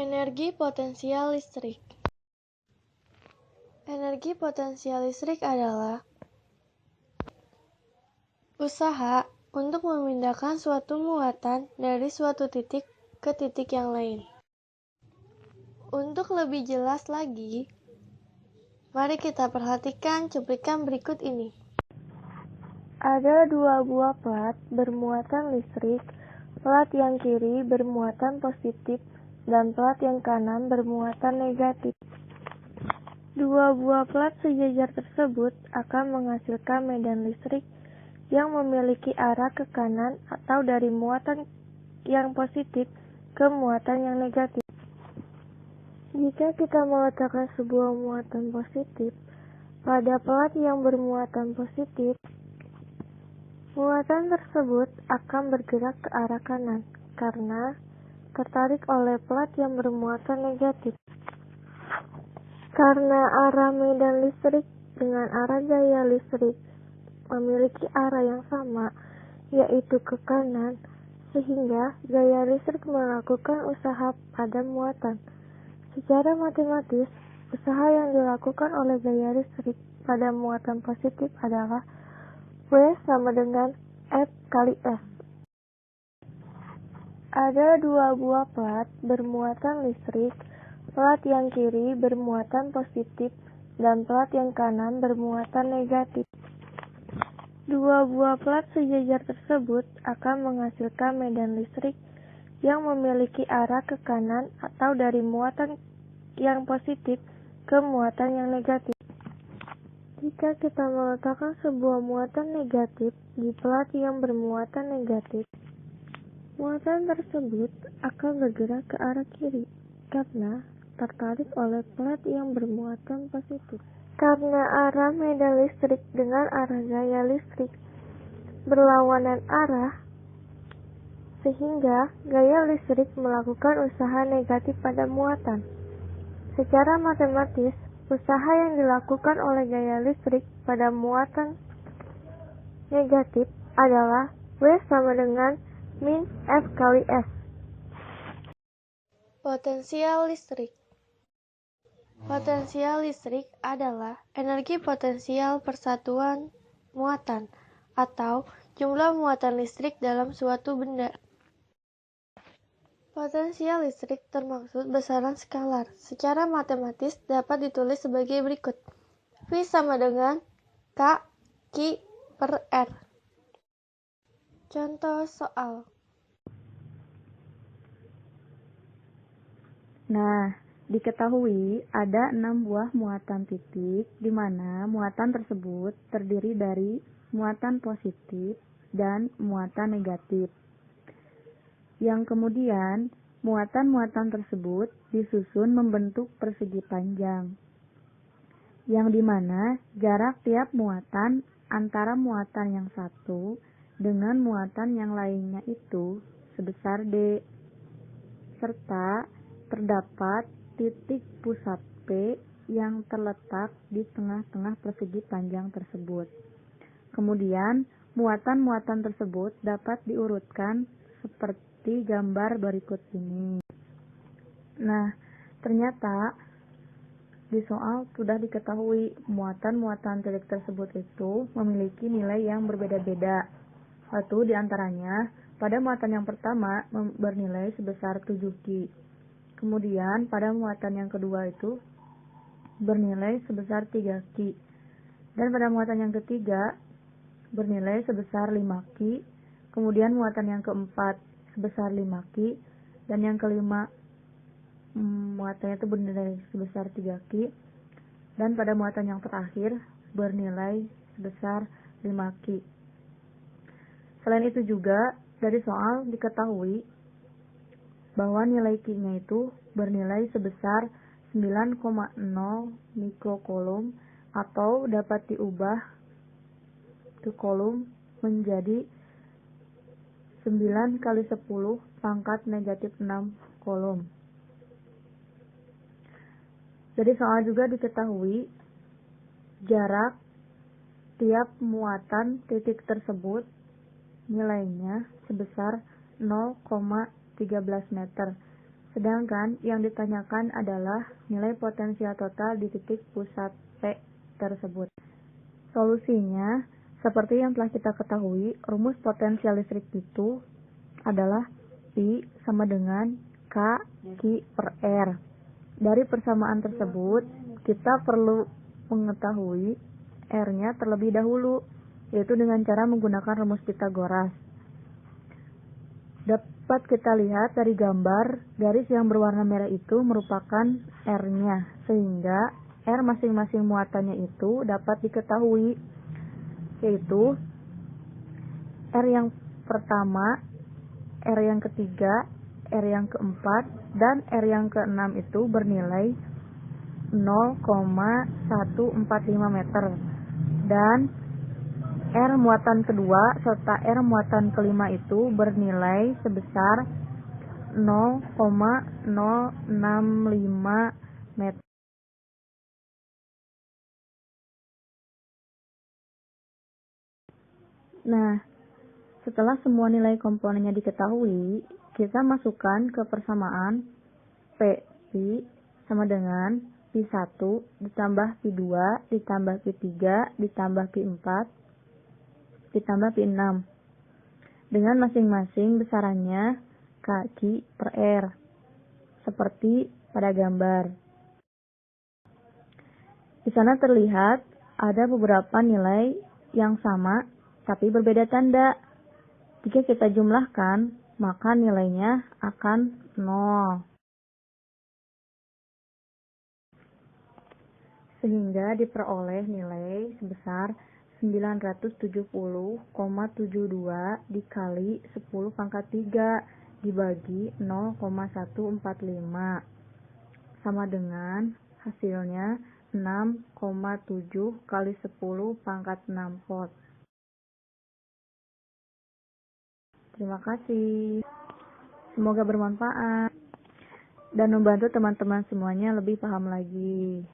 Energi potensial listrik. Energi potensial listrik adalah usaha untuk memindahkan suatu muatan dari suatu titik ke titik yang lain. Untuk lebih jelas lagi, mari kita perhatikan cuplikan berikut ini. Ada dua buah plat bermuatan listrik, plat yang kiri bermuatan positif dan plat yang kanan bermuatan negatif. Dua buah plat sejajar tersebut akan menghasilkan medan listrik yang memiliki arah ke kanan atau dari muatan yang positif ke muatan yang negatif. Jika kita meletakkan sebuah muatan positif pada plat yang bermuatan positif, muatan tersebut akan bergerak ke arah kanan karena tertarik oleh plat yang bermuatan negatif. Karena arah medan listrik dengan arah gaya listrik memiliki arah yang sama, yaitu ke kanan, sehingga gaya listrik melakukan usaha pada muatan. Secara matematis, usaha yang dilakukan oleh gaya listrik pada muatan positif adalah W sama dengan F kali S. Ada dua buah plat bermuatan listrik, plat yang kiri bermuatan positif dan plat yang kanan bermuatan negatif. Dua buah plat sejajar tersebut akan menghasilkan medan listrik yang memiliki arah ke kanan atau dari muatan yang positif ke muatan yang negatif. Jika kita meletakkan sebuah muatan negatif di plat yang bermuatan negatif, muatan tersebut akan bergerak ke arah kiri karena tertarik oleh plat yang bermuatan positif. Karena arah medan listrik dengan arah gaya listrik berlawanan arah, sehingga gaya listrik melakukan usaha negatif pada muatan. Secara matematis, usaha yang dilakukan oleh gaya listrik pada muatan negatif adalah W sama dengan min F kali S. Potensial listrik. Potensial listrik adalah energi potensial persatuan muatan atau jumlah muatan listrik dalam suatu benda. Potensial listrik termaksud besaran skalar. Secara matematis dapat ditulis sebagai berikut. V sama dengan K Q per R. Contoh soal. Nah, diketahui ada 6 buah muatan titik di mana muatan tersebut terdiri dari muatan positif dan muatan negatif. Yang kemudian, muatan-muatan tersebut disusun membentuk persegi panjang, yang dimana jarak tiap muatan antara muatan yang satu dengan muatan yang lainnya itu sebesar D, serta terdapat titik pusat P yang terletak di tengah-tengah persegi panjang tersebut. Kemudian, muatan-muatan tersebut dapat diurutkan seperti gambar berikut ini. Nah, ternyata di soal sudah diketahui muatan-muatan titik tersebut itu memiliki nilai yang berbeda-beda. Satu diantaranya, pada muatan yang pertama bernilai sebesar 7Q. Kemudian, pada muatan yang kedua itu bernilai sebesar 3Q. Dan pada muatan yang ketiga bernilai sebesar 5Q. Kemudian muatan yang keempat sebesar 5Q, dan yang kelima muatannya itu bernilai sebesar 3Q, dan pada muatan yang terakhir bernilai sebesar 5Q. Selain itu juga dari soal diketahui bahwa nilai Q-nya itu bernilai sebesar 9,0 mikrocoulomb atau dapat diubah ke coulomb menjadi 9 kali 10 pangkat negatif 6 coulomb. Jadi soal juga diketahui jarak tiap muatan titik tersebut nilainya sebesar 0,13 meter. Sedangkan yang ditanyakan adalah nilai potensial total di titik pusat P tersebut. Solusinya, seperti yang telah kita ketahui, rumus potensial listrik itu adalah I sama dengan K Q per R. Dari persamaan tersebut, kita perlu mengetahui R-nya terlebih dahulu, yaitu dengan cara menggunakan rumus Pythagoras. Dapat kita lihat dari gambar, garis yang berwarna merah itu merupakan R-nya, sehingga R masing-masing muatannya itu dapat diketahui, yaitu R yang pertama, R yang ketiga, R yang keempat, dan R yang keenam itu bernilai 0,145 meter. Dan R muatan kedua serta R muatan kelima itu bernilai sebesar 0,065 meter. Nah, setelah semua nilai komponennya diketahui, kita masukkan ke persamaan P sama dengan Pi1 ditambah Pi2 ditambah Pi3 ditambah Pi4 ditambah Pi6 dengan masing-masing besarannya K/Q per R seperti pada gambar. Di sana terlihat ada beberapa nilai yang sama tapi berbeda tanda. Jika kita jumlahkan, maka nilainya akan 0. Sehingga diperoleh nilai sebesar 970,72 dikali 10 pangkat 3 dibagi 0,145 sama dengan hasilnya 6,7 kali 10 pangkat 6 volt. Terima kasih. Semoga bermanfaat dan membantu teman-teman semuanya lebih paham lagi.